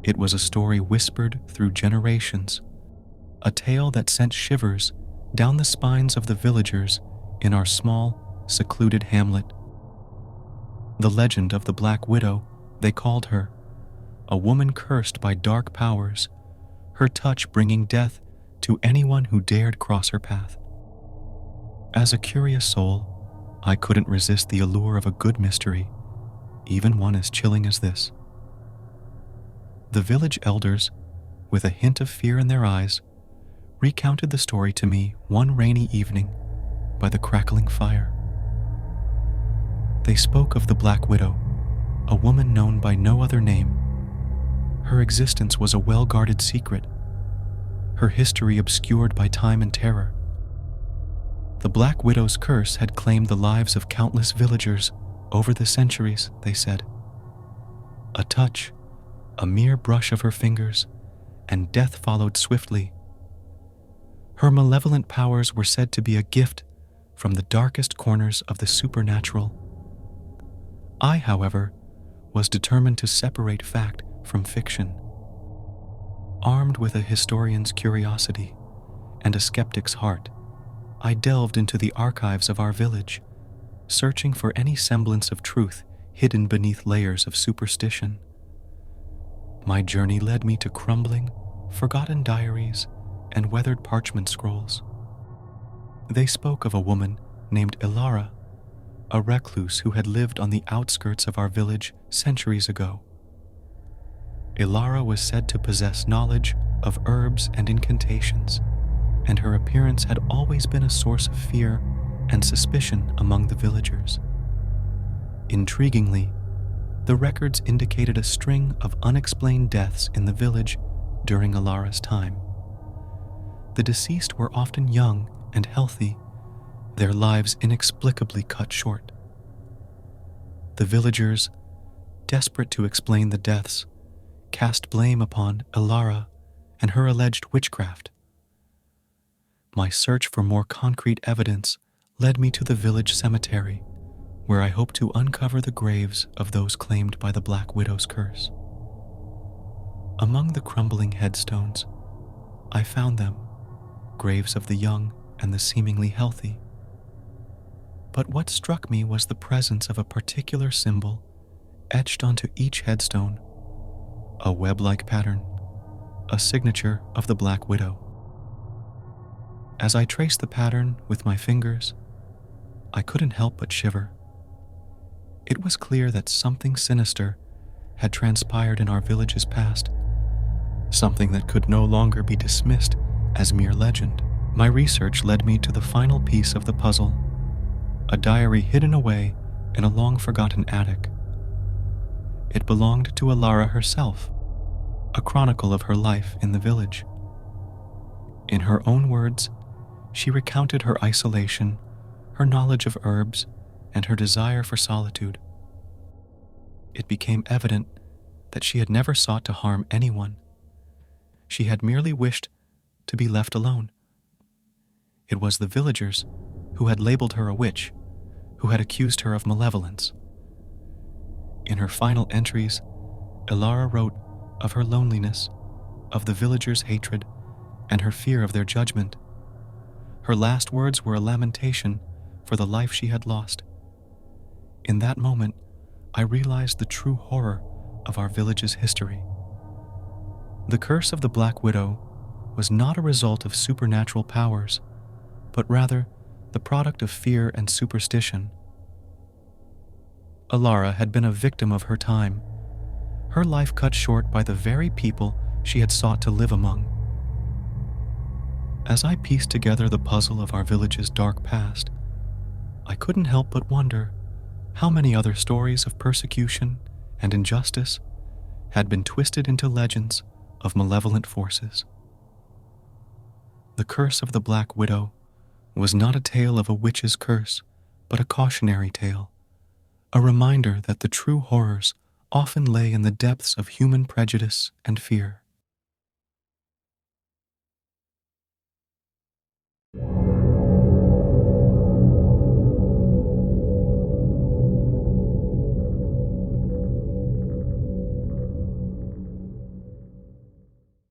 It was a story whispered through generations, a tale that sent shivers down the spines of the villagers in our small, secluded hamlet. The legend of the Black Widow, they called her, a woman cursed by dark powers, her touch bringing death to anyone who dared cross her path. As a curious soul, I couldn't resist the allure of a good mystery, even one as chilling as this. The village elders, with a hint of fear in their eyes, recounted the story to me one rainy evening by the crackling fire. They spoke of the Black Widow, a woman known by no other name. Her existence was a well-guarded secret, her history obscured by time and terror. The Black Widow's curse had claimed the lives of countless villagers over the centuries, they said. A touch, a mere brush of her fingers, and death followed swiftly. Her malevolent powers were said to be a gift from the darkest corners of the supernatural. I, however, was determined to separate fact from fiction. Armed with a historian's curiosity and a skeptic's heart, I delved into the archives of our village, searching for any semblance of truth hidden beneath layers of superstition. My journey led me to crumbling, forgotten diaries and weathered parchment scrolls. They spoke of a woman named Ilara, a recluse who had lived on the outskirts of our village centuries ago. Ilara was said to possess knowledge of herbs and incantations, and her appearance had always been a source of fear and suspicion among the villagers. Intriguingly, the records indicated a string of unexplained deaths in the village during Ilara's time. The deceased were often young and healthy, their lives inexplicably cut short. The villagers, desperate to explain the deaths, cast blame upon Ilara and her alleged witchcraft. My search for more concrete evidence led me to the village cemetery, where I hope to uncover the graves of those claimed by the Black Widow's curse. Among the crumbling headstones, I found them, graves of the young and the seemingly healthy. But what struck me was the presence of a particular symbol etched onto each headstone, a web-like pattern, a signature of the Black Widow. As I traced the pattern with my fingers, I couldn't help but shiver. It was clear that something sinister had transpired in our village's past, something that could no longer be dismissed as mere legend. My research led me to the final piece of the puzzle, a diary hidden away in a long-forgotten attic. It belonged to Ilara herself, a chronicle of her life in the village. In her own words, she recounted her isolation, her knowledge of herbs, and her desire for solitude. It became evident that she had never sought to harm anyone. She had merely wished to be left alone. It was the villagers who had labeled her a witch, who had accused her of malevolence. In her final entries, Ilara wrote of her loneliness, of the villagers' hatred, and her fear of their judgment. Her last words were a lamentation for the life she had lost. In that moment, I realized the true horror of our village's history. The curse of the Black Widow was not a result of supernatural powers, but rather the product of fear and superstition. Ilara had been a victim of her time, her life cut short by the very people she had sought to live among. As I pieced together the puzzle of our village's dark past, I couldn't help but wonder how many other stories of persecution and injustice had been twisted into legends of malevolent forces. The curse of the Black Widow was not a tale of a witch's curse, but a cautionary tale, a reminder that the true horrors often lay in the depths of human prejudice and fear.